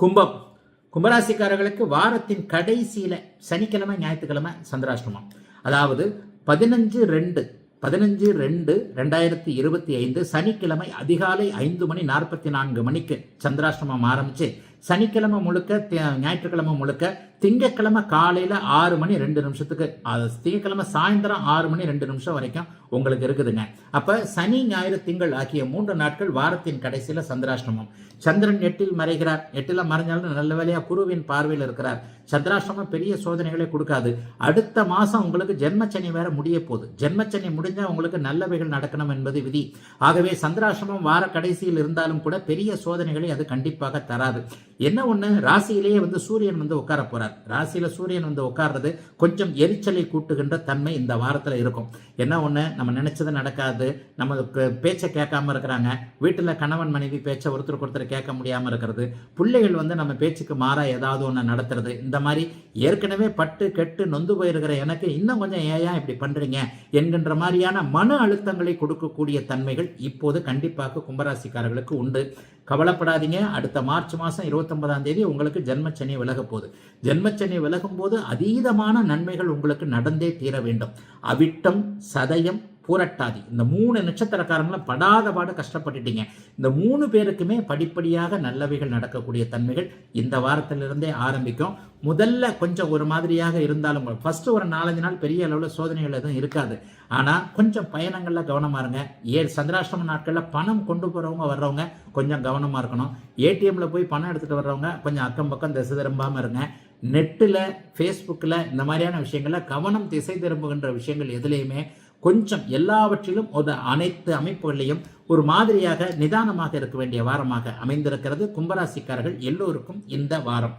கும்பம். கும்பராசிக்காரர்களுக்கு வாரத்தின் கடைசியில் சனிக்கிழமை ஞாயிற்றுக்கிழமை சந்திராஷ்டமம். அதாவது 15/2/2025 சனிக்கிழமை அதிகாலை 5:44 சந்திராஷ்டமம் ஆரம்பிச்சு சனிக்கிழமை முழுக்க ஞாயிற்றுக்கிழமை முழுக்க திங்கக்கிழமை காலையில் 6:02 திங்கக்கிழமை சாயந்தரம் 6:02 வரைக்கும் உங்களுக்கு இருக்குதுங்க. அப்போ சனி ஞாயிறு திங்கள் ஆகிய 3 நாட்கள் வாரத்தின் கடைசியில் சந்திராஷ்டமம். சந்திரன் 8ல் மறைகிறார். 8ல் மறைஞ்சாலும் நல்ல வேலையாக குருவின் பார்வையில் இருக்கிறார். சந்திராஷ்டமம் பெரிய சோதனைகளை கொடுக்காது. அடுத்த மாதம் உங்களுக்கு ஜென்மச்சனி வேற முடிய போகுது. ஜென்மச்சனி முடிஞ்சால் உங்களுக்கு நல்லவைகள் நடக்கணும் என்பது விதி. ஆகவே சந்திராஷ்டமம் வார கடைசியில் இருந்தாலும் கூட பெரிய சோதனைகளை அது கண்டிப்பாக தராது. என்ன ஒன்று, ராசியிலேயே சூரியன் உட்கார போறார். ராசியில சூரியன் உட்கார்றது கொஞ்சம் எரிச்சலை கூட்டுகின்ற தன்மை இந்த வாரத்தில் இருக்கும். என்ன ஒன்று, நம்ம நினைச்சது நடக்காது, நம்ம பேச்சை கேட்காம இருக்கிறாங்க, வீட்டில் கணவன் மனைவி பேச்சை ஒருத்தருக்கு ஒருத்தர் கேட்க முடியாமல் இருக்கிறது, பிள்ளைகள் நம்ம பேச்சுக்கு மாறா ஏதாவது ஒன்று நடத்துறது, இந்த மாதிரி ஏற்கனவே பட்டு கெட்டு நொந்து போயிருக்கிற எனக்கு இன்னும் கொஞ்சம் ஏன் இப்படி பண்றீங்க என்கின்ற மாதிரியான மன அழுத்தங்களை கொடுக்கக்கூடிய தன்மைகள் இப்போது கண்டிப்பாக கும்பராசிக்காரர்களுக்கு உண்டு. கவலைப்படாதீங்க. அடுத்த மார்ச் மாதம் 29ஆம் தேதி உங்களுக்கு ஜென்மச்சனி விலக போகுது. ஜென்மச்சனி விலகும் போது அதீதமான நன்மைகள் உங்களுக்கு நடந்தே தீர வேண்டும். அவிட்டம், சதயம், பூரட்டாதி இந்த 3 நட்சத்திரக்காரங்களும் படாத பாடு கஷ்டப்பட்டுட்டீங்க. இந்த 3 பேருக்குமே படிப்படியாக நல்லவைகள் நடக்கக்கூடிய தன்மைகள் இந்த வாரத்திலிருந்தே ஆரம்பிக்கும். முதல்ல கொஞ்சம் ஒரு மாதிரியாக இருந்தாலும் ஃபர்ஸ்ட் ஒரு 4-5 நாள் பெரிய அளவில் சோதனைகள் எதுவும் இருக்காது. ஆனால் கொஞ்சம் பயணங்களில் கவனமாக இருங்க. சந்திராஷ்டம நாட்களில் பணம் கொண்டு போகிறவங்க வர்றவங்க கொஞ்சம் கவனமாக இருக்கணும். ஏடிஎம்ல போய் பணம் எடுத்துகிட்டு வர்றவங்க கொஞ்சம் அக்கம் பக்கம் திசை திரும்பாமல் இருங்க. நெட்டில், ஃபேஸ்புக்கில் இந்த மாதிரியான விஷயங்களில் கவனம் திசை திரும்புகின்ற விஷயங்கள் எதுலேயுமே கொஞ்சம் எல்லாவற்றிலும் அனைத்து அமைப்புகளையும் ஒரு மாதிரியாக நிதானமாக இருக்க வேண்டிய வாரமாக அமைந்திருக்கிறது. கும்பராசிக்காரர்கள் எல்லோருக்கும் இந்த வாரம்